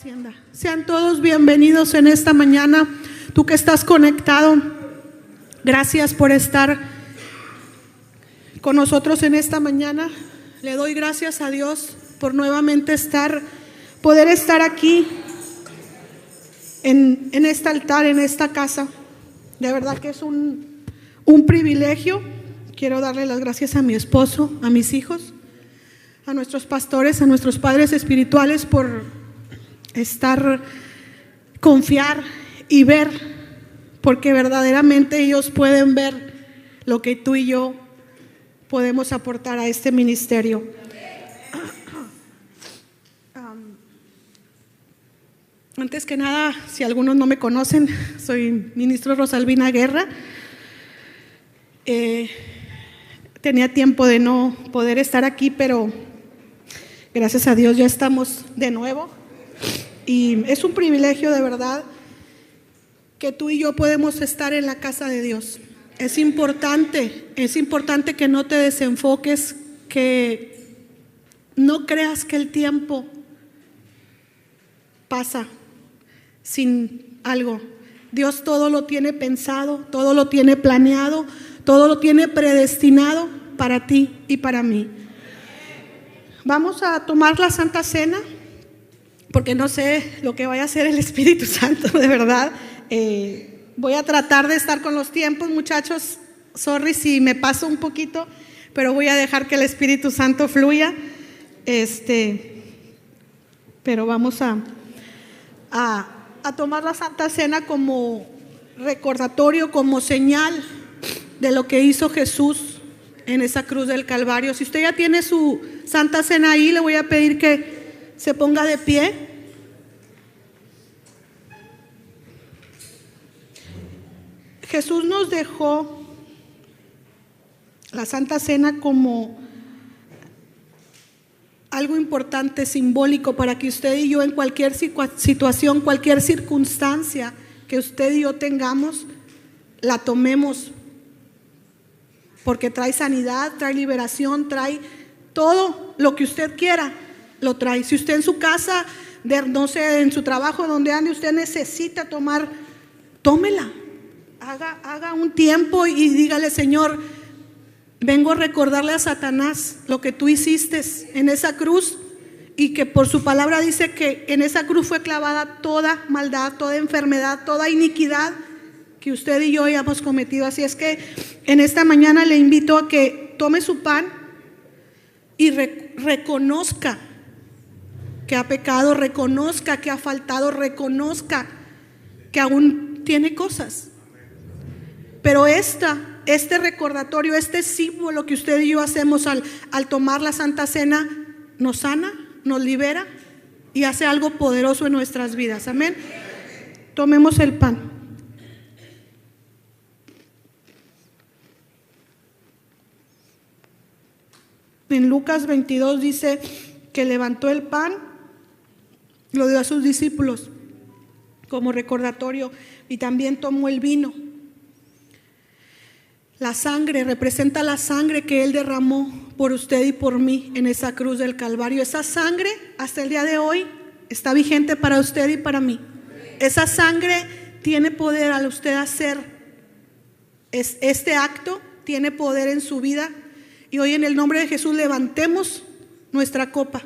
Hacienda. Sean todos bienvenidos en esta mañana. Tú que estás conectado, gracias por estar con nosotros en esta mañana. Le doy gracias a Dios por nuevamente poder estar aquí en este altar, en esta casa. De verdad que es un privilegio. Quiero darle las gracias a mi esposo, a mis hijos, a nuestros pastores, a nuestros padres espirituales por confiar y ver, porque verdaderamente ellos pueden ver lo que tú y yo podemos aportar a este ministerio. Antes que nada, si algunos no me conocen, soy ministro Rosalvina Guerra. Tenía tiempo de no poder estar aquí, pero gracias a Dios ya estamos de nuevo. Y es un privilegio de verdad que tú y yo podemos estar en la casa de Dios. Es importante que no te desenfoques, que no creas que el tiempo pasa sin algo. Dios todo lo tiene pensado, todo lo tiene planeado, todo lo tiene predestinado para ti y para mí. Vamos a tomar la Santa Cena, porque no sé lo que vaya a hacer el Espíritu Santo, de verdad. Voy a tratar de estar con los tiempos, muchachos. Sorry si me paso un poquito, pero voy a dejar que el Espíritu Santo fluya. Pero vamos a tomar la Santa Cena como recordatorio, como señal de lo que hizo Jesús en esa cruz del Calvario. Si usted ya tiene su Santa Cena ahí, le voy a pedir que se ponga de pie. Jesús nos dejó la Santa Cena como algo importante, simbólico, para que usted y yo en cualquier situación, cualquier circunstancia que usted y yo tengamos, la tomemos, porque trae sanidad, trae liberación, trae todo lo que usted quiera, lo trae. Si usted en su casa, no sé, en su trabajo, donde ande, usted necesita tomar, tómela. Haga un tiempo y dígale: Señor, vengo a recordarle a Satanás lo que tú hiciste en esa cruz, y que por su palabra dice que en esa cruz fue clavada toda maldad, toda enfermedad, toda iniquidad que usted y yo hayamos cometido. Así es que en esta mañana le invito a que tome su pan y reconozca que ha pecado, reconozca que ha faltado, reconozca que aún tiene cosas. Pero este recordatorio, este símbolo que usted y yo hacemos al tomar la Santa Cena, nos sana, nos libera y hace algo poderoso en nuestras vidas. Amén. Tomemos el pan. En Lucas 22 dice que levantó el pan, lo dio a sus discípulos como recordatorio, y también tomó el vino. La sangre representa la sangre que Él derramó por usted y por mí en esa cruz del Calvario. Esa sangre hasta el día de hoy está vigente para usted y para mí. Esa sangre tiene poder al usted hacer este acto, tiene poder en su vida. Y hoy en el nombre de Jesús levantemos nuestra copa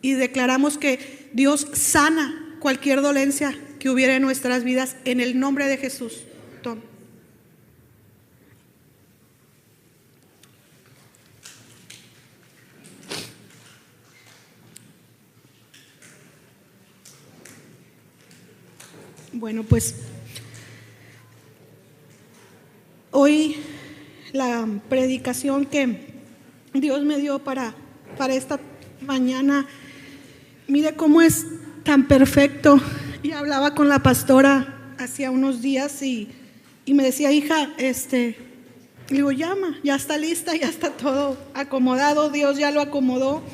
y declaramos que Dios sana cualquier dolencia que hubiera en nuestras vidas en el nombre de Jesús. Toma. Bueno, pues hoy la predicación que Dios me dio para esta mañana, mire cómo es tan perfecto. Y hablaba con la pastora hacía unos días y me decía: hija, le digo, llama, ya está lista, ya está todo acomodado, Dios ya lo acomodó,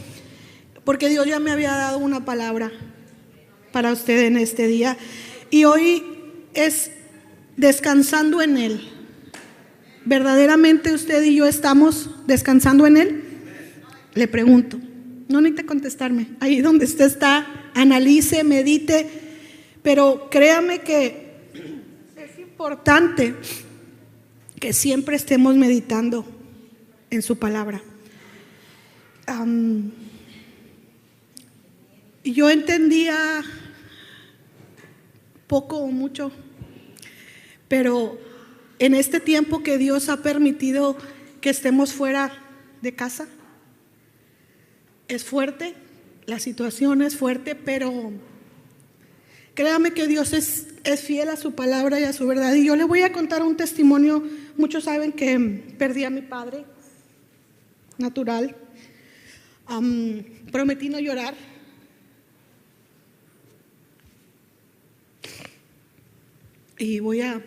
porque Dios ya me había dado una palabra para usted en este día. Y hoy es descansando en Él. ¿Verdaderamente usted y yo estamos descansando en Él? Le pregunto. No necesita contestarme. Ahí donde usted está, analice, medite. Pero créame que es importante que siempre estemos meditando en su palabra. Yo entendía poco o mucho, pero en este tiempo que Dios ha permitido que estemos fuera de casa, es fuerte, la situación es fuerte, pero créame que Dios es fiel a su palabra y a su verdad. Y yo le voy a contar un testimonio. Muchos saben que perdí a mi padre natural. Prometí no llorar. Y voy a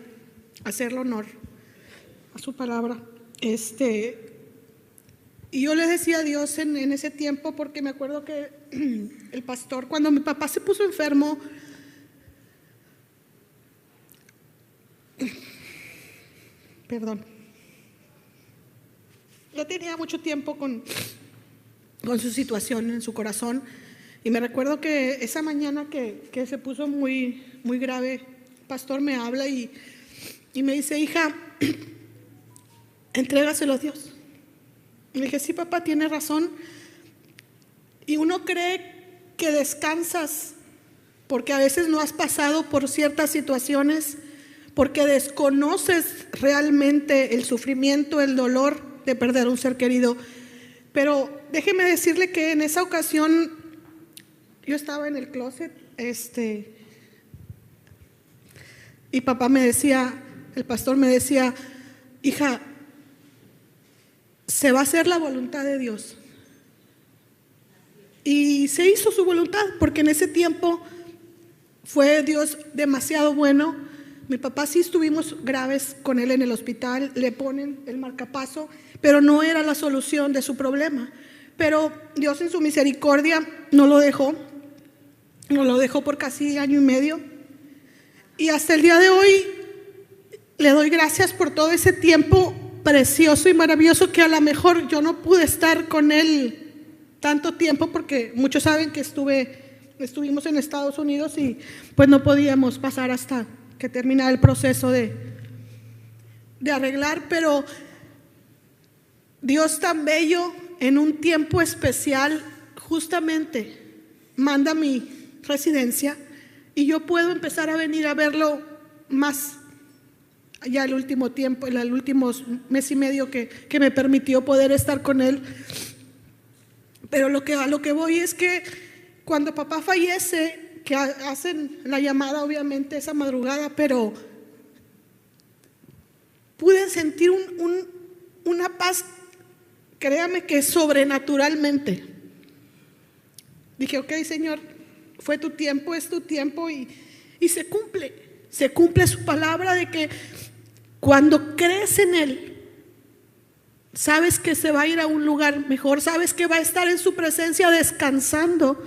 hacerle honor a su palabra. Y yo le decía a Dios en ese tiempo, porque me acuerdo que el pastor, cuando mi papá se puso enfermo, perdón, yo tenía mucho tiempo con su situación en su corazón, y me recuerdo que esa mañana que se puso muy, muy grave, el pastor me habla y me dice: hija, entrégaselo a Dios. Y le dije: sí, papá, tiene razón. Y uno cree que descansas porque a veces no has pasado por ciertas situaciones, porque desconoces realmente el sufrimiento, el dolor de perder un ser querido. Pero déjeme decirle que en esa ocasión yo estaba en el closet, y papá me decía, el pastor me decía: hija, se va a hacer la voluntad de Dios. Y se hizo su voluntad, porque en ese tiempo fue Dios demasiado bueno. Mi papá sí estuvimos graves con él en el hospital, le ponen el marcapaso, pero no era la solución de su problema. Pero Dios en su misericordia no lo dejó por casi año y medio. Y hasta el día de hoy le doy gracias por todo ese tiempo precioso y maravilloso, que a lo mejor yo no pude estar con él tanto tiempo, porque muchos saben que estuvimos en Estados Unidos y pues no podíamos pasar hasta que terminara el proceso de arreglar. Pero Dios tan bello, en un tiempo especial, justamente manda mi residencia y yo puedo empezar a venir a verlo más ya el último tiempo, el último mes y medio que me permitió poder estar con él. Pero a lo que voy es que cuando papá fallece, que hacen la llamada obviamente esa madrugada, pero pude sentir una paz, créame que sobrenaturalmente. Dije: ok, Señor, fue tu tiempo, es tu tiempo, y se cumple su palabra de que cuando crees en Él, sabes que se va a ir a un lugar mejor, sabes que va a estar en su presencia descansando,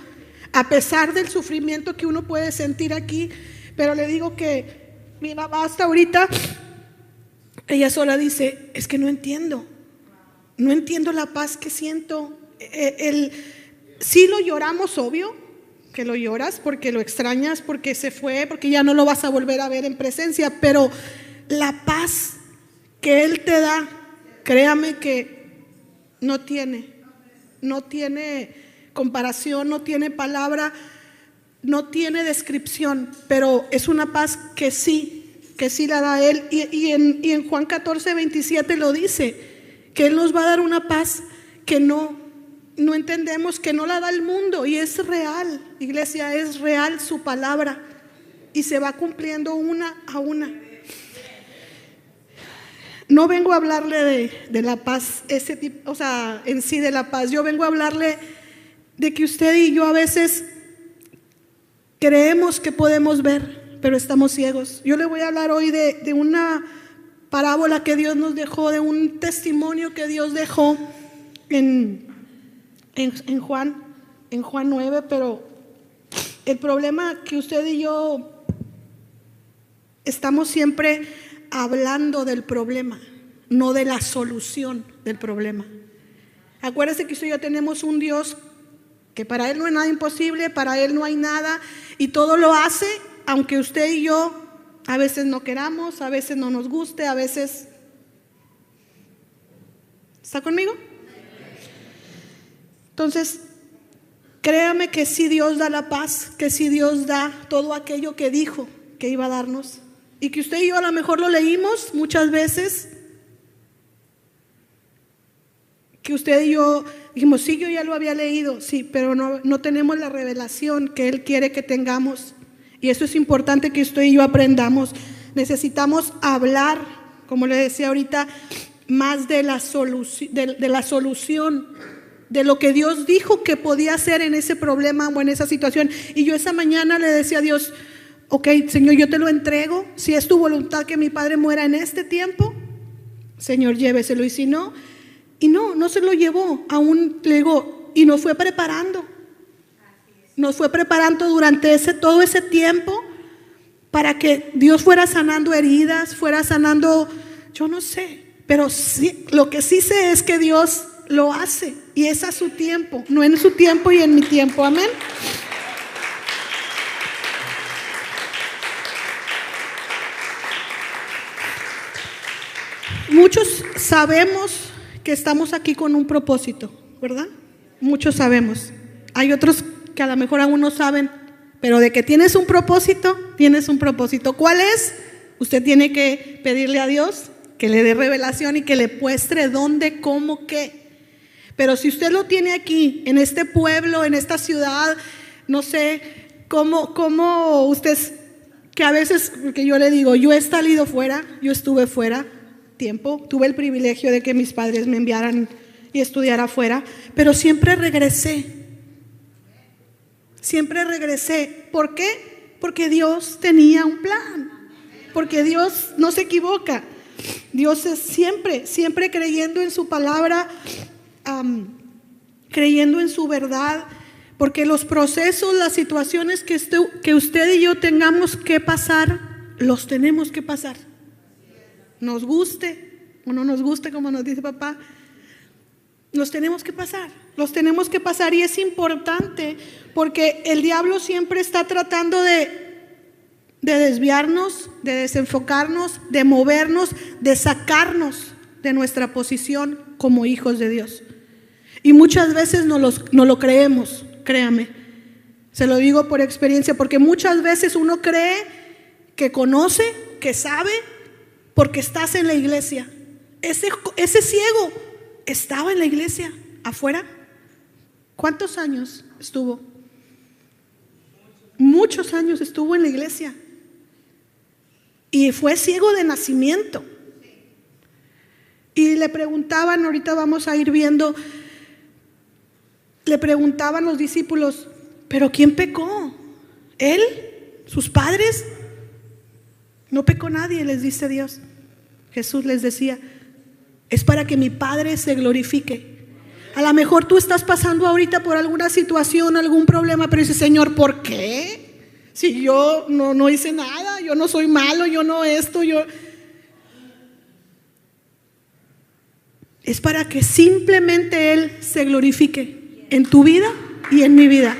a pesar del sufrimiento que uno puede sentir aquí. Pero le digo que mi mamá hasta ahorita, ella sola dice: es que no entiendo la paz que siento. Sí lo lloramos, obvio que lo lloras porque lo extrañas, porque se fue, porque ya no lo vas a volver a ver en presencia, pero la paz que Él te da, créame que no tiene comparación, no tiene palabra, no tiene descripción, pero es una paz que sí la da Él. Y en Juan 14:27 lo dice, que Él nos va a dar una paz que no entendemos, que no la da el mundo. Y es real, iglesia, es real su palabra, y se va cumpliendo una a una. No vengo a hablarle de la paz, ese tipo, o sea, en sí de la paz. Yo vengo a hablarle de que usted y yo a veces creemos que podemos ver, pero estamos ciegos. Yo le voy a hablar hoy de una parábola que Dios nos dejó, de un testimonio que Dios dejó en Juan 9. Pero el problema que usted y yo estamos siempre hablando del problema, no de la solución del problema. Acuérdese que usted y yo tenemos un Dios que para Él no hay nada imposible, para Él no hay nada, y todo lo hace, aunque usted y yo a veces no queramos, a veces no nos guste, a veces... ¿Está conmigo? Entonces, créame que si Dios da la paz, que si Dios da todo aquello que dijo que iba a darnos, y que usted y yo a lo mejor lo leímos muchas veces, que usted y yo dijimos, sí, yo ya lo había leído, sí, pero no tenemos la revelación que Él quiere que tengamos. Y eso es importante que usted y yo aprendamos. Necesitamos hablar, como le decía ahorita, más de la solución, de lo que Dios dijo que podía hacer en ese problema o en esa situación. Y yo esa mañana le decía a Dios, ok, Señor, yo te lo entrego. Si es tu voluntad que mi padre muera en este tiempo, Señor, lléveselo. Y si no, no se lo llevó. Aún le digo, y nos fue preparando. Nos fue preparando durante todo ese tiempo para que Dios fuera sanando heridas, fuera sanando, yo no sé, pero sí, lo que sí sé es que Dios lo hace y es a su tiempo, no en su tiempo y en mi tiempo. Amén. Muchos sabemos que estamos aquí con un propósito, ¿verdad? Muchos sabemos. Hay otros que a lo mejor aún no saben, pero de que tienes un propósito, tienes un propósito. ¿Cuál es? Usted tiene que pedirle a Dios que le dé revelación y que le muestre dónde, cómo, qué. Pero si usted lo tiene aquí, en este pueblo, en esta ciudad, no sé cómo usted, que a veces, porque yo le digo, yo he salido fuera, yo estuve fuera tiempo, tuve el privilegio de que mis padres me enviaran y estudiara afuera, pero siempre regresé. Siempre regresé. ¿Por qué? Porque Dios tenía un plan. Porque Dios no se equivoca. Dios es siempre creyendo en su palabra, creyendo en su verdad. Porque los procesos, las situaciones que usted y yo tengamos que pasar, los tenemos que pasar. Nos guste o no nos guste, como nos dice papá, los tenemos que pasar, y es importante porque el diablo siempre está tratando de desviarnos, de desenfocarnos, de movernos, de sacarnos de nuestra posición como hijos de Dios. Y muchas veces no lo creemos, créame, se lo digo por experiencia, porque muchas veces uno cree que conoce, que sabe, porque estás en la iglesia. Ese ciego estaba en la iglesia, afuera. ¿Cuántos años estuvo? Muchos años estuvo en la iglesia. Y fue ciego de nacimiento. Y le preguntaban, ahorita vamos a ir viendo, le preguntaban los discípulos, ¿pero quién pecó? ¿Él? ¿Sus padres? No pecó nadie, les dice Dios. Jesús les decía, es para que mi Padre se glorifique. A lo mejor tú estás pasando ahorita por alguna situación, algún problema, pero dices, Señor, ¿por qué? Si yo no hice nada, yo no soy malo, yo no esto, Es para que simplemente Él se glorifique en tu vida y en mi vida.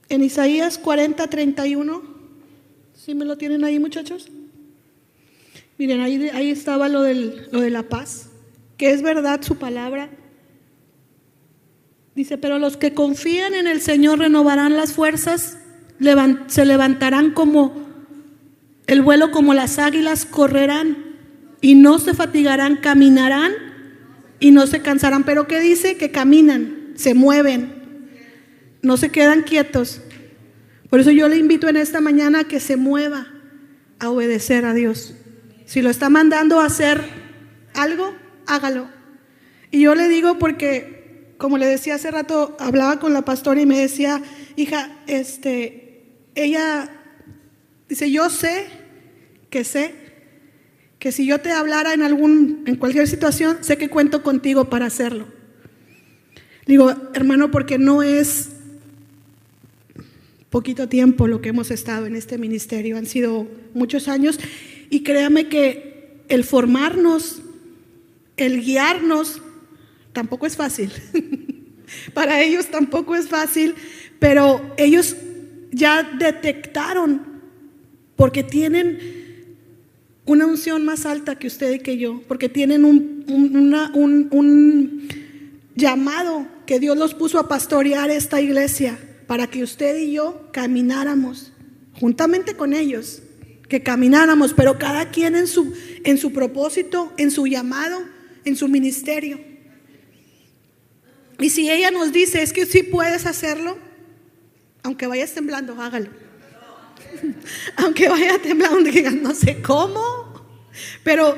En Isaías 40:31, ¿sí me lo tienen ahí, muchachos? Miren, ahí estaba lo de la paz, que es verdad su palabra. Dice, pero los que confían en el Señor renovarán las fuerzas, se levantarán como el vuelo, como las águilas, correrán y no se fatigarán, caminarán y no se cansarán. Pero ¿qué dice? Que caminan, se mueven, no se quedan quietos. Por eso yo le invito en esta mañana a que se mueva a obedecer a Dios. Si lo está mandando a hacer algo, hágalo. Y yo le digo porque, como le decía hace rato, hablaba con la pastora y me decía, hija, ella dice, yo sé que sé que si yo te hablara en cualquier situación, sé que cuento contigo para hacerlo. Digo, hermano, porque no es poquito tiempo lo que hemos estado en este ministerio, han sido muchos años, y créame que el formarnos, el guiarnos, tampoco es fácil. Para ellos tampoco es fácil, pero ellos ya detectaron, porque tienen una unción más alta que usted y que yo, porque tienen un llamado que Dios los puso a pastorear esta iglesia, para que usted y yo camináramos juntamente con ellos, que camináramos, pero cada quien en su propósito, en su llamado, en su ministerio. Y si ella nos dice, es que sí puedes hacerlo, aunque vayas temblando, hágalo. Aunque vaya temblando, digan, no sé cómo. Pero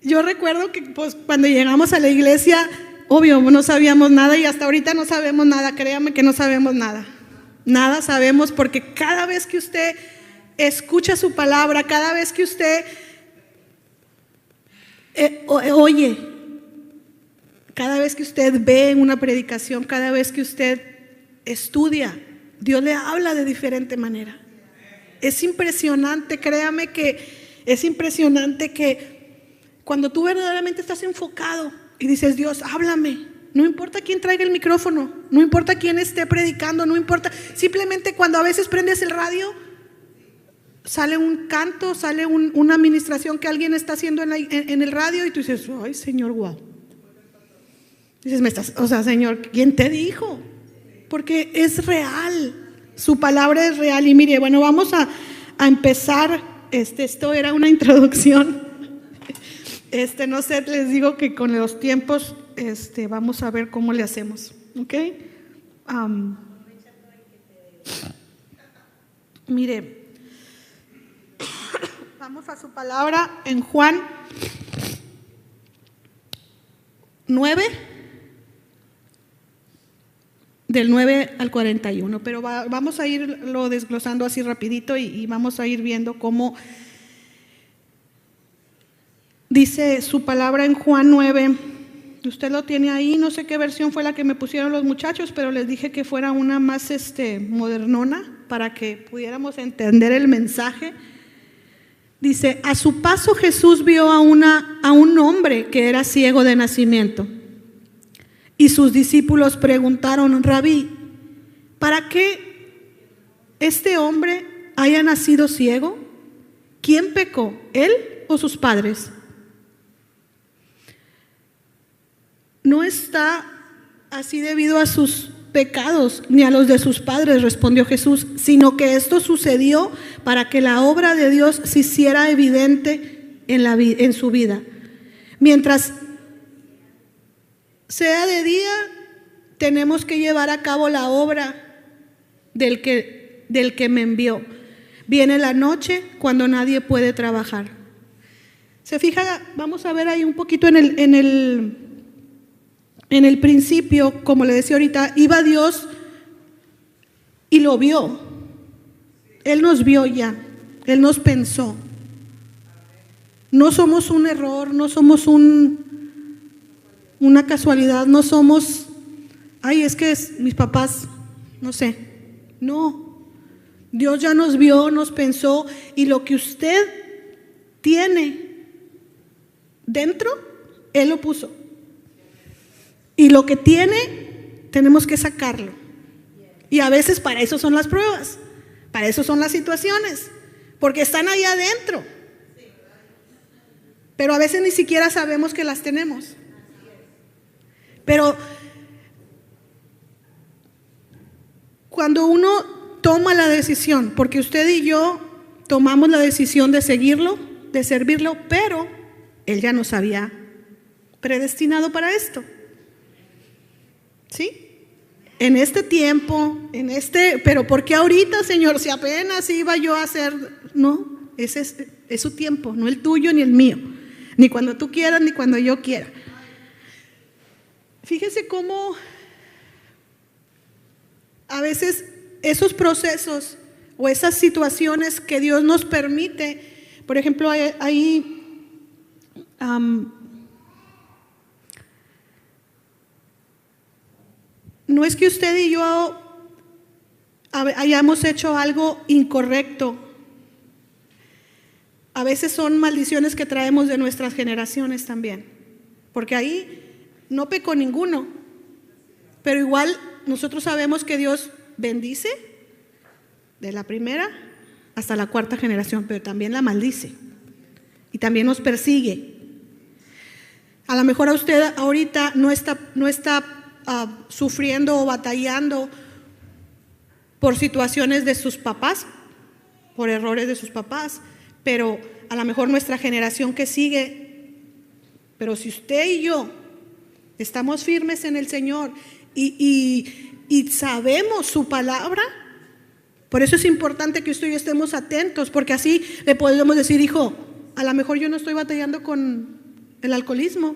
yo recuerdo que pues, cuando llegamos a la iglesia, obvio, no sabíamos nada, y hasta ahorita no sabemos nada. Créame que no sabemos nada. Nada sabemos, porque cada vez que usted escucha su palabra, cada vez que usted oye, cada vez que usted ve en una predicación, cada vez que usted estudia, Dios le habla de diferente manera. Es impresionante, créame que es impresionante que cuando tú verdaderamente estás enfocado y dices, Dios, háblame, no importa quién traiga el micrófono, no importa quién esté predicando, no importa, simplemente cuando a veces prendes el radio, sale un canto, sale una administración que alguien está haciendo en el radio, y tú dices, ay Señor, wow. Dices, Señor, ¿quién te dijo? Porque es real, su palabra es real. Y mire, bueno, vamos a empezar. Esto era una introducción. No sé, les digo que con los tiempos, vamos a ver cómo le hacemos, ¿ok? Mire, vamos a su palabra en Juan 9. Del 9 al 41, pero vamos a irlo desglosando así rapidito y vamos a ir viendo cómo dice su palabra en Juan 9. Usted lo tiene ahí, no sé qué versión fue la que me pusieron los muchachos, pero les dije que fuera una más modernona para que pudiéramos entender el mensaje. Dice, a su paso Jesús vio a un hombre que era ciego de nacimiento. Y sus discípulos preguntaron, Rabí, ¿para qué este hombre haya nacido ciego? ¿Quién pecó, él o sus padres? No está así debido a sus pecados ni a los de sus padres, respondió Jesús, sino que esto sucedió para que la obra de Dios se hiciera evidente en su vida. Mientras sea de día, tenemos que llevar a cabo la obra del que me envió. Viene la noche cuando nadie puede trabajar. Se fija, vamos a ver ahí un poquito en el principio, como le decía ahorita, iba Dios y lo vio. Él nos vio ya, Él nos pensó. No somos un error, no somos una casualidad, no somos, es que mis papás, no sé. No, Dios ya nos vio, nos pensó, y lo que usted tiene dentro, Él lo puso. Y lo que tiene, tenemos que sacarlo. Y a veces para eso son las pruebas, para eso son las situaciones, porque están ahí adentro. Pero a veces ni siquiera sabemos que las tenemos. Pero cuando uno toma la decisión, porque usted y yo tomamos la decisión de seguirlo, de servirlo, pero Él ya nos había predestinado para esto. ¿Sí? En este tiempo, pero ¿por qué ahorita, Señor? Si apenas iba yo a hacer, no, ese es su tiempo, no el tuyo ni el mío, ni cuando tú quieras ni cuando yo quiera. Fíjese cómo a veces esos procesos o esas situaciones que Dios nos permite por ejemplo, no es que usted y yo hayamos hecho algo incorrecto. A veces son maldiciones que traemos de nuestras generaciones también, porque ahí no pecó ninguno, pero igual nosotros sabemos que Dios bendice de la primera hasta la cuarta generación, pero también la maldice y también nos persigue. A lo mejor a usted ahorita no está sufriendo o batallando por situaciones de sus papás, por errores de sus papás, pero a lo mejor nuestra generación que sigue. Pero si usted y yo estamos firmes en el Señor y sabemos su palabra, por eso es importante que usted y yo estemos atentos, porque así le podemos decir: hijo, a lo mejor yo no estoy batallando con el alcoholismo,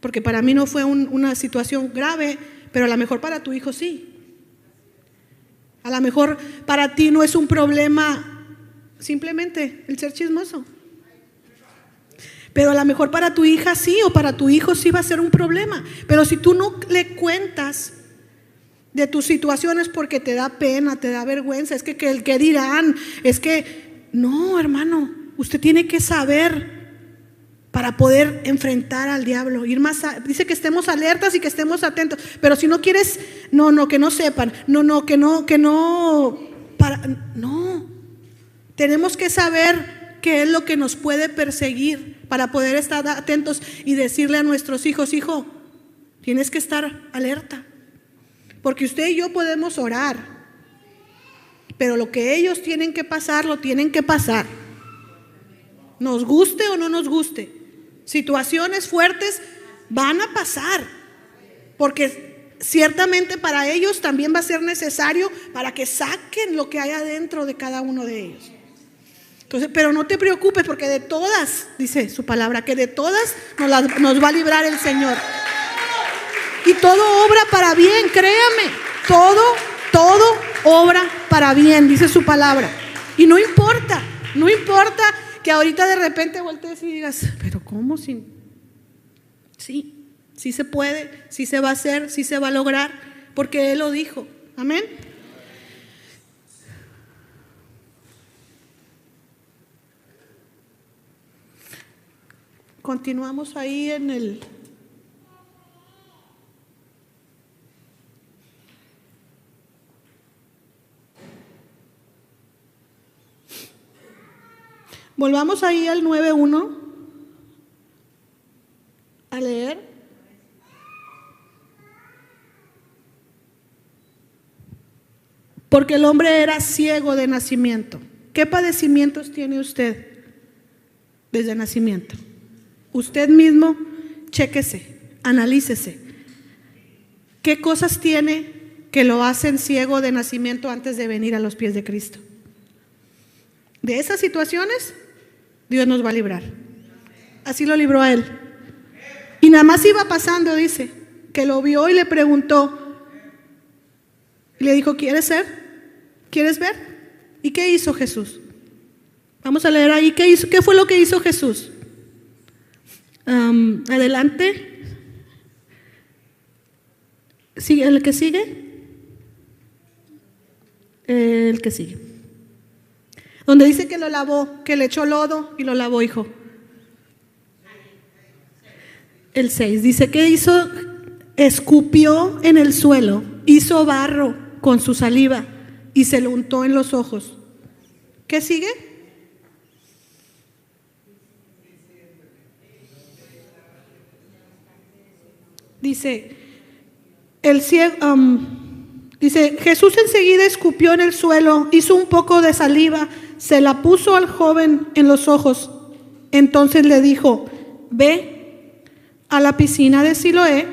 porque para mí no fue una situación grave, pero a lo mejor para tu hijo sí. A lo mejor para ti no es un problema simplemente el ser chismoso, pero a lo mejor para tu hija sí, o para tu hijo sí va a ser un problema. Pero si tú no le cuentas de tus situaciones porque te da pena, te da vergüenza, es que el que dirán, es que no, hermano, usted tiene que saber para poder enfrentar al diablo, ir más dice que estemos alertas y que estemos atentos. Pero si no quieres, que no sepan, tenemos que saber qué es lo que nos puede perseguir para poder estar atentos y decirle a nuestros hijos: hijo, tienes que estar alerta, porque usted y yo podemos orar, pero lo que ellos tienen que pasar, lo tienen que pasar, nos guste o no nos guste. Situaciones fuertes van a pasar, porque ciertamente para ellos también va a ser necesario para que saquen lo que hay adentro de cada uno de ellos. Entonces, pero no te preocupes, porque de todas, dice su palabra, que de todas nos va a librar el Señor. Y todo obra para bien, créame, todo obra para bien, dice su palabra. Y no importa que ahorita de repente voltees y digas: pero ¿cómo? Sí se puede, sí se va a hacer, sí se va a lograr, porque Él lo dijo. Amén. Continuamos ahí en el volvamos ahí al 9:1 a leer. Porque el hombre era ciego de nacimiento. ¿Qué padecimientos tiene usted desde nacimiento? Usted mismo, chéquese, analícese. ¿Qué cosas tiene que lo hacen ciego de nacimiento antes de venir a los pies de Cristo? De esas situaciones, Dios nos va a librar. Así lo libró a él. Y nada más iba pasando, dice, que lo vio y le preguntó. Y le dijo: ¿quieres ser? ¿Quieres ver? ¿Y qué hizo Jesús? Vamos a leer ahí. ¿Qué hizo? ¿Qué fue lo que hizo Jesús? Adelante. ¿Sigue el que sigue? El que sigue. Donde dice que lo lavó, que le echó lodo y lo lavó, hijo. El 6 dice: ¿qué hizo? Escupió en el suelo, hizo barro con su saliva y se lo untó en los ojos. ¿Qué sigue? Dice, dice, Jesús enseguida escupió en el suelo, hizo un poco de saliva, se la puso al joven en los ojos. Entonces le dijo: ve a la piscina de Siloé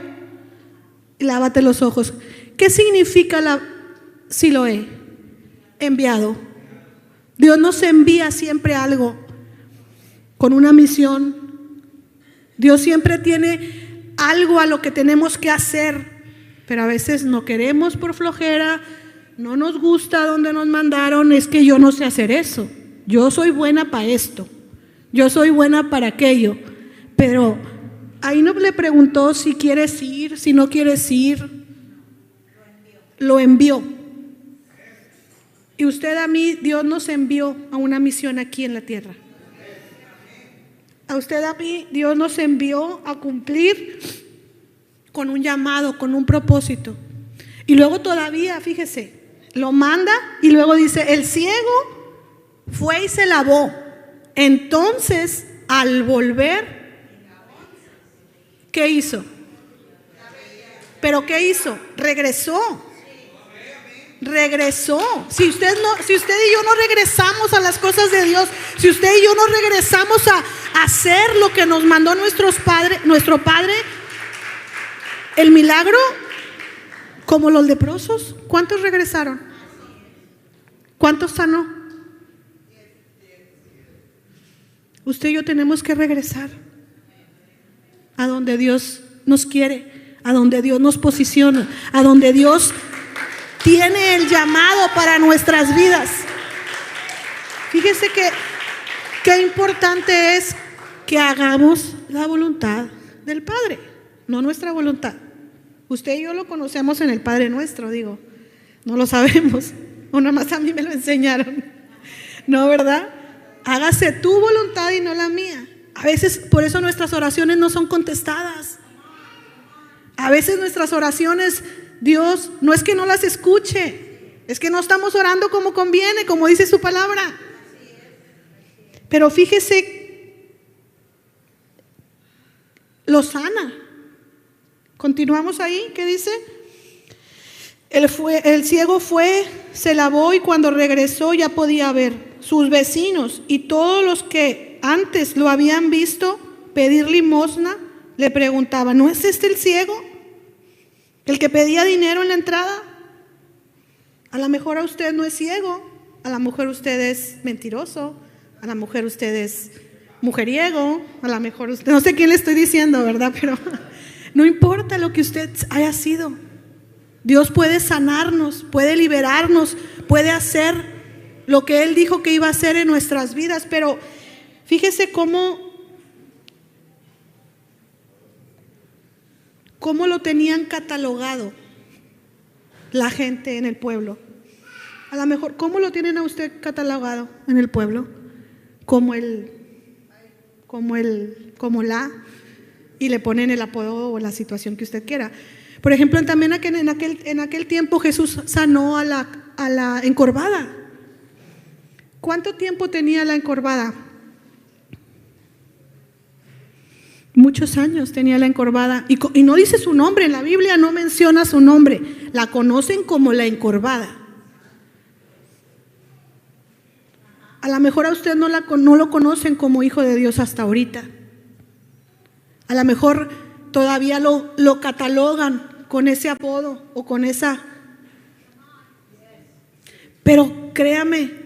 y lávate los ojos. ¿Qué significa la Siloé? Enviado. Dios nos envía siempre algo con una misión. Dios siempre tiene algo a lo que tenemos que hacer, pero a veces no queremos por flojera, no nos gusta donde nos mandaron. Es que yo no sé hacer eso. yo soy buena para esto, yo soy buena para aquello, pero ahí no le preguntó si quieres ir, si no quieres ir, lo envió. Y usted a mí, Dios nos envió a una misión aquí en la tierra. A usted a mí, Dios nos envió a cumplir con un llamado, con un propósito. Y luego todavía, fíjese, lo manda y luego dice, el ciego fue y se lavó. Entonces, al volver, ¿qué hizo? ¿Pero qué hizo? Regresó. Si usted y yo no regresamos a las cosas de Dios, si usted y yo no regresamos a hacer lo que nos mandó nuestro Padre, el milagro, como los leprosos, ¿cuántos regresaron? ¿Cuántos sanó? Usted y yo tenemos que regresar a donde Dios nos quiere, a donde Dios nos posiciona, a donde Dios tiene el llamado para nuestras vidas. Fíjese que qué importante es que hagamos la voluntad del Padre, no nuestra voluntad. Usted y yo lo conocemos en el Padre Nuestro, digo, no lo sabemos, o nomás a mí me lo enseñaron, ¿no, verdad? Hágase tu voluntad y no la mía. A veces por eso nuestras oraciones no son contestadas. A veces nuestras oraciones, Dios no es que no las escuche, es que no estamos orando como conviene, como dice su palabra. Pero fíjese, lo sana. Continuamos ahí, ¿qué dice? El ciego fue, se lavó y cuando regresó ya podía ver. Sus vecinos y todos los que antes lo habían visto pedir limosna le preguntaban, ¿no es este el ciego? ¿El que pedía dinero en la entrada? A lo mejor a usted no es ciego, a lo mejor usted es mentiroso, a lo mejor usted es mujeriego, a lo mejor usted, no sé quién le estoy diciendo, ¿verdad? Pero no importa lo que usted haya sido, Dios puede sanarnos, puede liberarnos, puede hacer lo que Él dijo que iba a hacer en nuestras vidas. Pero fíjese cómo lo tenían catalogado la gente en el pueblo. A lo mejor, ¿cómo lo tienen a usted catalogado en el pueblo? Como y le ponen el apodo o la situación que usted quiera. Por ejemplo, también en aquel tiempo Jesús sanó a la encorvada. ¿Cuánto tiempo tenía la encorvada? Muchos años tenía la encorvada. Y no dice su nombre, en la Biblia no menciona su nombre. La conocen como la encorvada. A lo mejor a usted no lo conocen como hijo de Dios hasta ahorita. A lo mejor todavía lo catalogan con ese apodo o con esa. Pero créame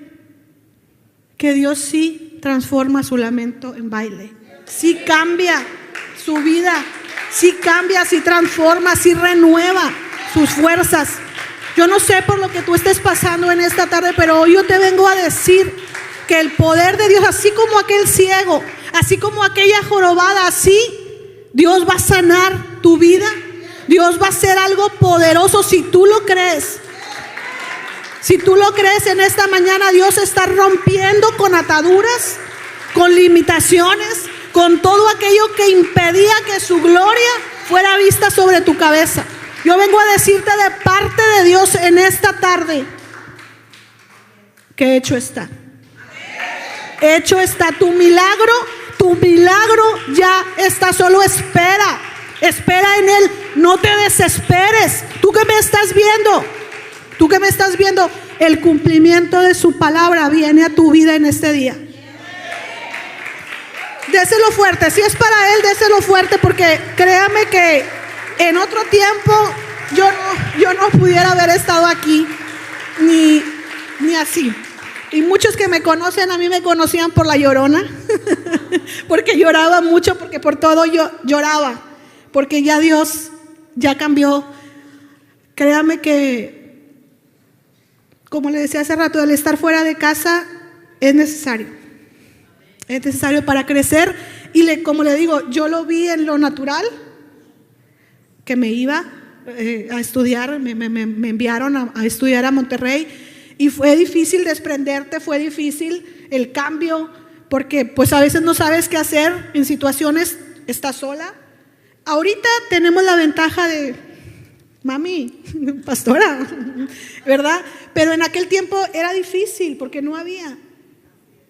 que Dios sí transforma su lamento en baile. Sí cambia su vida, sí cambia, sí transforma, sí renueva sus fuerzas. Yo no sé por lo que tú estés pasando en esta tarde, pero hoy yo te vengo a decir que el poder de Dios, así como aquel ciego, así como aquella jorobada, así Dios va a sanar tu vida. Dios va a hacer algo poderoso si tú lo crees. Si tú lo crees, en esta mañana Dios está rompiendo con ataduras, con limitaciones, con todo aquello que impedía que su gloria fuera vista sobre tu cabeza. Yo vengo a decirte de parte de Dios en esta tarde que hecho está. Hecho está tu milagro ya está, solo espera en Él, no te desesperes. Tú que me estás viendo, el cumplimiento de su palabra viene a tu vida en este día. Déselo fuerte, si es para Él, déselo fuerte, porque créame que en otro tiempo yo no pudiera haber estado aquí ni así. Y muchos que me conocen, a mí me conocían por la llorona, porque lloraba mucho, porque por todo yo lloraba, porque ya Dios ya cambió. Créame que, como le decía hace rato, el estar fuera de casa es necesario. Es necesario para crecer. Y como le digo, yo lo vi en lo natural, que me iba a estudiar, me enviaron a estudiar a Monterrey, y fue difícil desprenderte, fue difícil el cambio, porque pues a veces no sabes qué hacer en situaciones, estás sola. Ahorita tenemos la ventaja de, mami, pastora, ¿verdad? Pero en aquel tiempo era difícil porque no había.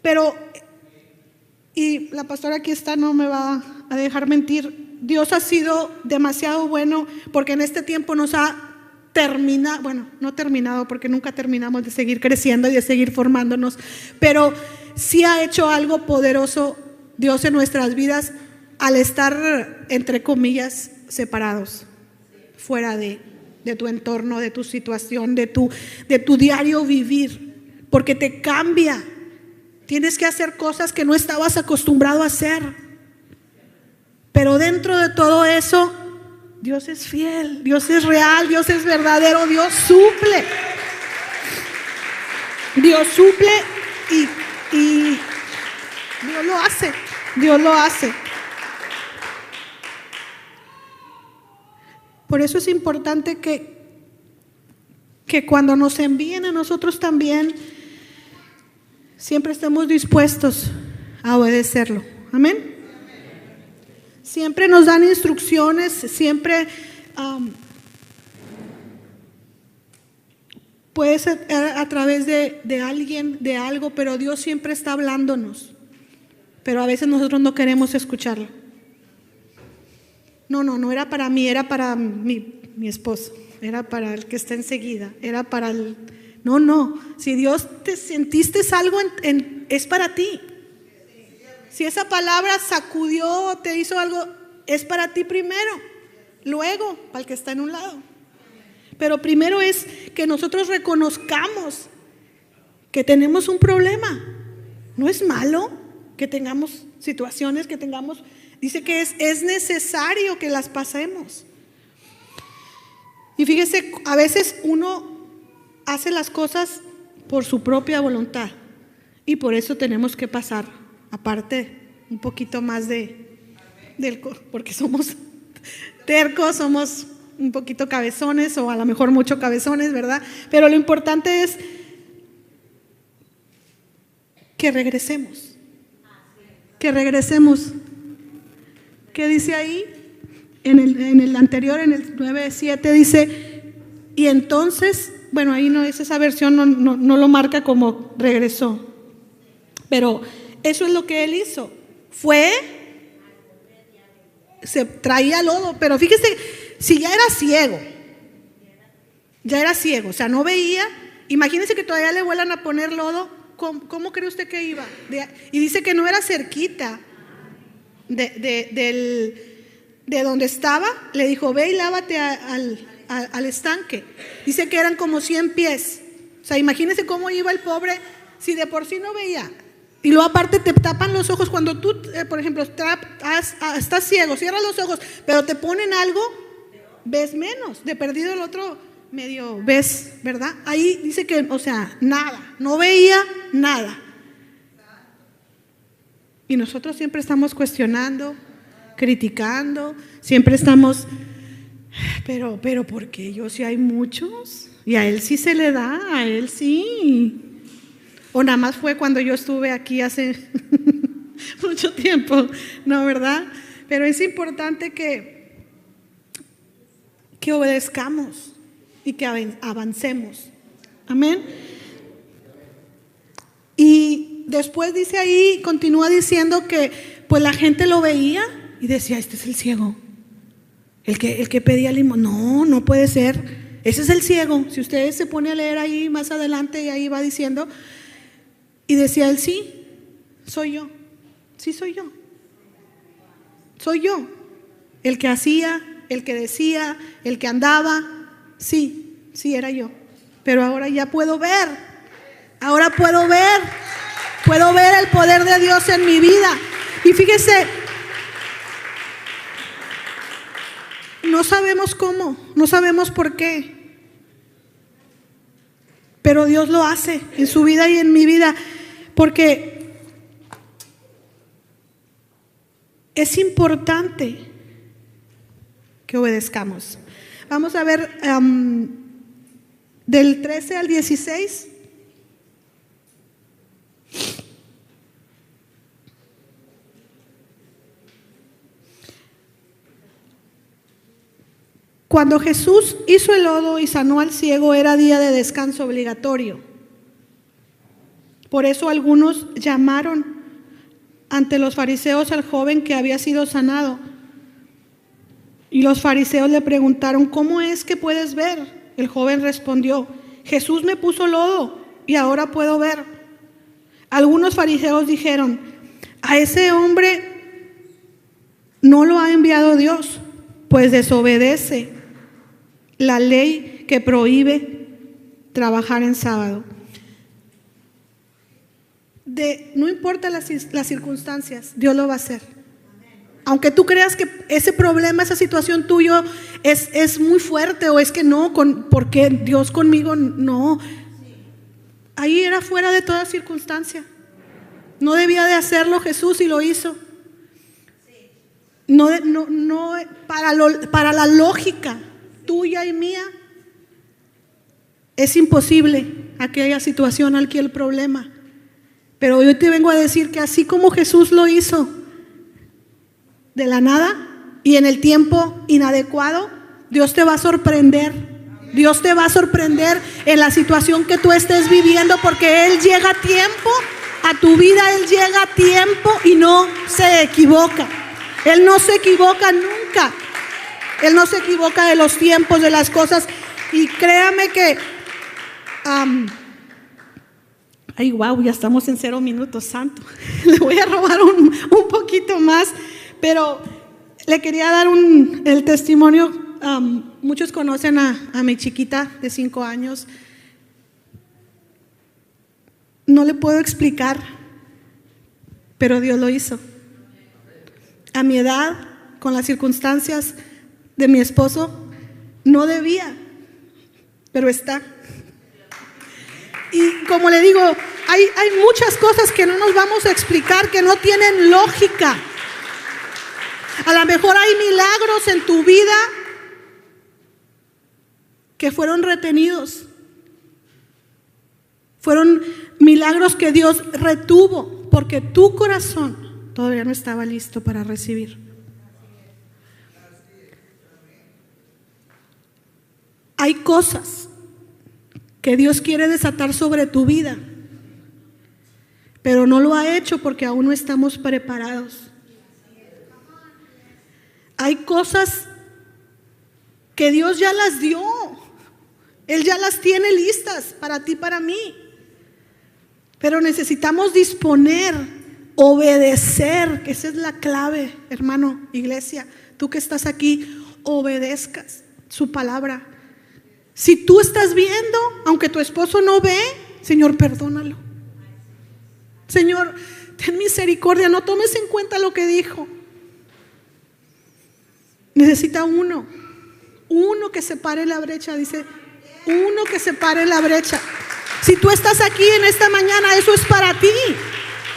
Pero, y la pastora aquí está, no me va a dejar mentir, Dios ha sido demasiado bueno, porque en este tiempo nos ha terminado, bueno, no terminado porque nunca terminamos de seguir creciendo y de seguir formándonos, pero sí ha hecho algo poderoso Dios en nuestras vidas al estar, entre comillas, separados, fuera de tu entorno, de tu situación, de tu diario vivir, porque te cambia. Tienes que hacer cosas que no estabas acostumbrado a hacer, pero dentro de todo eso, Dios es fiel, Dios es real, Dios es verdadero, Dios suple. Dios suple y Dios lo hace, Dios lo hace. Por eso es importante que cuando nos envíen a nosotros también, siempre estemos dispuestos a obedecerlo. Amén. Siempre nos dan instrucciones, siempre puede ser a través de alguien, de algo, pero Dios siempre está hablándonos. Pero a veces nosotros no queremos escucharlo. No era para mí, era para mi esposo, era para el que está enseguida, era para el... No, si Dios te sentiste algo, es para ti. Si esa palabra sacudió, te hizo algo, es para ti primero, luego para el que está en un lado. Pero primero es que nosotros reconozcamos que tenemos un problema. No es malo que tengamos situaciones, que tengamos... Dice que es necesario que las pasemos. Y fíjese, a veces uno hace las cosas por su propia voluntad, y por eso tenemos que pasar, aparte, un poquito más porque somos tercos, somos un poquito cabezones, o a lo mejor mucho cabezones, ¿verdad? Pero lo importante es que regresemos. ¿Qué dice ahí? En el anterior, en el 9:7 dice, y entonces, bueno, ahí no es esa versión, no lo marca como regresó, pero eso es lo que él hizo. Se traía lodo, pero fíjese, si ya era ciego, o sea, no veía. Imagínese que todavía le vuelan a poner lodo. ¿Cómo cree usted que iba? Y dice que no era cerquita de donde estaba. Le dijo, ve y lávate al estanque. Dice que eran como 100 pies. O sea, imagínese cómo iba el pobre, si de por sí no veía. Y luego aparte te tapan los ojos cuando tú, por ejemplo, estás ciego, cierras los ojos, pero te ponen algo, ves menos. De perdido el otro medio ves, ¿verdad? Ahí dice que, o sea, nada, no veía nada. Y nosotros siempre estamos cuestionando, criticando, siempre estamos, pero ¿por qué yo? Si hay muchos, y a él sí se le da, a él sí. O nada más fue cuando yo estuve aquí hace mucho tiempo, ¿no, verdad? Pero es importante que obedezcamos y que avancemos. Amén. Y después dice ahí, continúa diciendo que pues la gente lo veía y decía, este es el ciego, el que pedía limón. No puede ser, ese es el ciego. Si ustedes se pone a leer ahí más adelante, y ahí va diciendo, y decía él, sí, soy yo, sí soy yo, el que hacía, el que decía, el que andaba, sí era yo, pero ahora ya puedo ver el poder de Dios en mi vida. Y fíjese, no sabemos cómo, no sabemos por qué, pero Dios lo hace en su vida y en mi vida. Porque es importante que obedezcamos. Vamos a ver del 13 al 16. Cuando Jesús hizo el lodo y sanó al ciego, era día de descanso obligatorio. Por eso algunos llamaron ante los fariseos al joven que había sido sanado. Y los fariseos le preguntaron: ¿cómo es que puedes ver? El joven respondió: Jesús me puso lodo y ahora puedo ver. Algunos fariseos dijeron: a ese hombre no lo ha enviado Dios, pues desobedece la ley que prohíbe trabajar en sábado. No importa las circunstancias, Dios lo va a hacer. Aunque tú creas que ese problema, esa situación tuyo es muy fuerte, o es que no, porque Dios conmigo, no. Ahí era fuera de toda circunstancia. No debía de hacerlo Jesús y lo hizo. No, para la lógica tuya y mía es imposible aquella situación, aquel problema. Pero yo te vengo a decir que así como Jesús lo hizo de la nada y en el tiempo inadecuado, Dios te va a sorprender. Dios te va a sorprender en la situación que tú estés viviendo, porque Él llega a tiempo a tu vida. Él llega a tiempo y no se equivoca. Él no se equivoca nunca. Él no se equivoca de los tiempos, de las cosas. Y créame que ay, wow, ya estamos en 0 minutos, santo. Le voy a robar un poquito más, pero le quería dar el testimonio. Muchos conocen a mi chiquita de 5 años. No le puedo explicar, pero Dios lo hizo. A mi edad, con las circunstancias de mi esposo, no debía, pero está. Y como le digo, hay muchas cosas que no nos vamos a explicar, que no tienen lógica. A lo mejor hay milagros en tu vida que fueron retenidos. Fueron milagros que Dios retuvo porque tu corazón todavía no estaba listo para recibir. Hay cosas que Dios quiere desatar sobre tu vida, pero no lo ha hecho porque aún no estamos preparados. Hay cosas que Dios ya las dio. Él ya las tiene listas para ti, para mí. Pero necesitamos disponer, obedecer, que esa es la clave, hermano, iglesia. Tú que estás aquí, obedezcas su palabra. Si tú estás viendo, aunque tu esposo no ve, Señor, perdónalo. Señor, ten misericordia, no tomes en cuenta lo que dijo. Necesita uno que separe la brecha, dice, uno que separe la brecha. Si tú estás aquí en esta mañana, eso es para ti,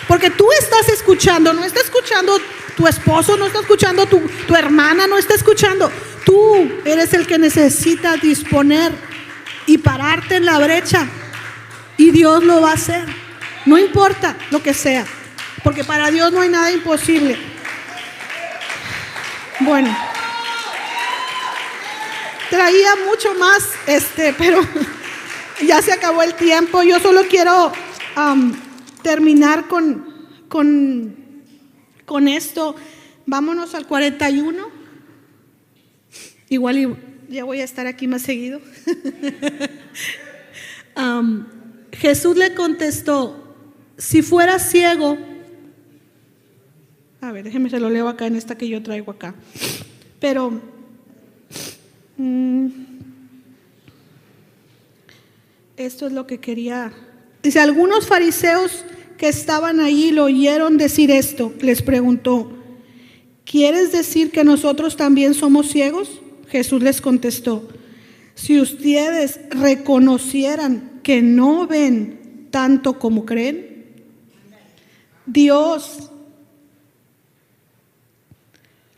porque tú estás escuchando, no está escuchando tu esposo, no está escuchando tu hermana, no está escuchando. Tú eres el que necesita disponer y pararte en la brecha, y Dios lo va a hacer, no importa lo que sea, porque para Dios no hay nada imposible. Bueno, traía mucho más, pero ya se acabó el tiempo. Yo solo quiero terminar con esto. Vámonos al 41. Igual ya voy a estar aquí más seguido. Jesús le contestó: si fuera ciego, a ver, déjeme se lo leo acá en esta que yo traigo acá. Pero esto es lo que quería. Dice: algunos fariseos que estaban allí lo oyeron decir esto. Les preguntó: ¿quieres decir que nosotros también somos ciegos? Jesús les contestó: si ustedes reconocieran que no ven tanto como creen, Dios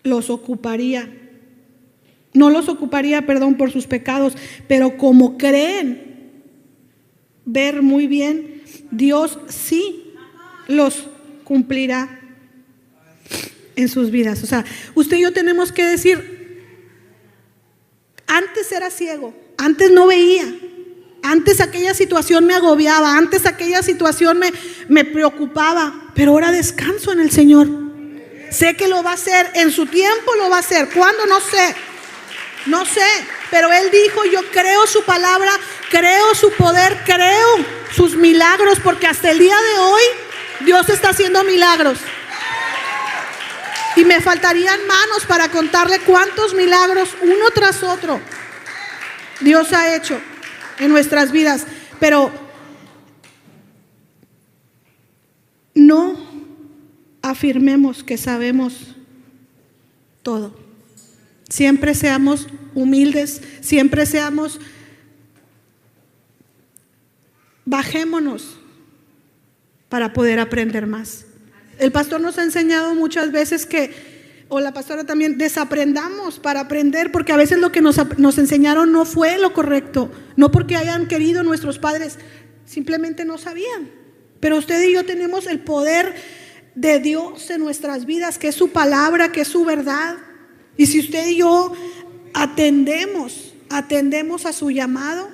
los ocuparía. No los ocuparía, perdón, por sus pecados, pero como creen ver muy bien, Dios sí los cumplirá en sus vidas. O sea, usted y yo tenemos que decir, antes era ciego, antes no veía, antes aquella situación me agobiaba, antes aquella situación me preocupaba, pero ahora descanso en el Señor. Sé que lo va a hacer, en su tiempo lo va a hacer. ¿Cuándo? No sé, pero Él dijo, yo creo su palabra, creo su poder, creo sus milagros, porque hasta el día de hoy Dios está haciendo milagros. Y me faltarían manos para contarle cuántos milagros, uno tras otro, Dios ha hecho en nuestras vidas. Pero no afirmemos que sabemos todo. Siempre seamos humildes, siempre bajémonos para poder aprender más. El pastor nos ha enseñado muchas veces o la pastora también, desaprendamos para aprender, porque a veces lo que nos enseñaron no fue lo correcto, no porque hayan querido nuestros padres, simplemente no sabían. Pero usted y yo tenemos el poder de Dios en nuestras vidas, que es su palabra, que es su verdad. Y si usted y yo atendemos a su llamado,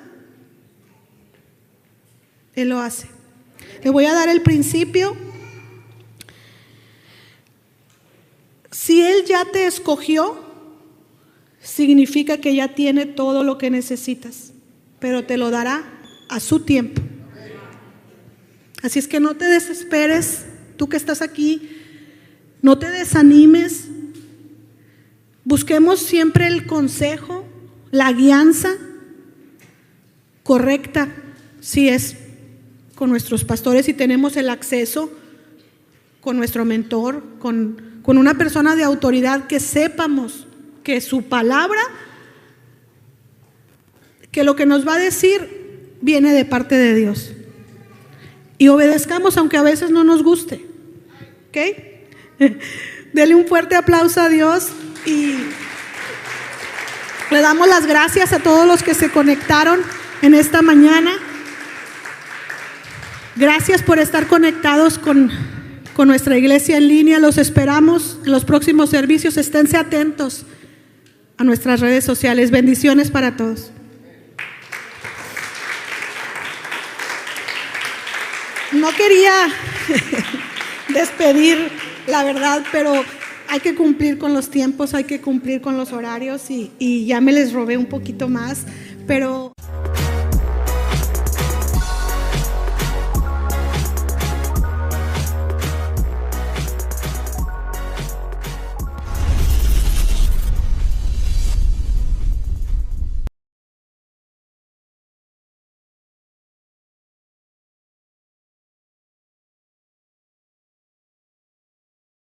Él lo hace. Le voy a dar el principio. Si Él ya te escogió, significa que ya tiene todo lo que necesitas, pero te lo dará a su tiempo. Así es que no te desesperes, tú que estás aquí, no te desanimes. Busquemos siempre el consejo, la guianza correcta, si es con nuestros pastores, si tenemos el acceso con nuestro mentor, con una persona de autoridad, que sepamos que su palabra, que lo que nos va a decir viene de parte de Dios, y obedezcamos aunque a veces no nos guste. ¿Ok? Dele un fuerte aplauso a Dios y le damos las gracias a todos los que se conectaron en esta mañana. Gracias por estar conectados con nuestra iglesia en línea. Los esperamos en los próximos servicios. Esténse atentos a nuestras redes sociales. Bendiciones para todos. No quería despedir, la verdad, pero hay que cumplir con los tiempos, hay que cumplir con los horarios y ya me les robé un poquito más, pero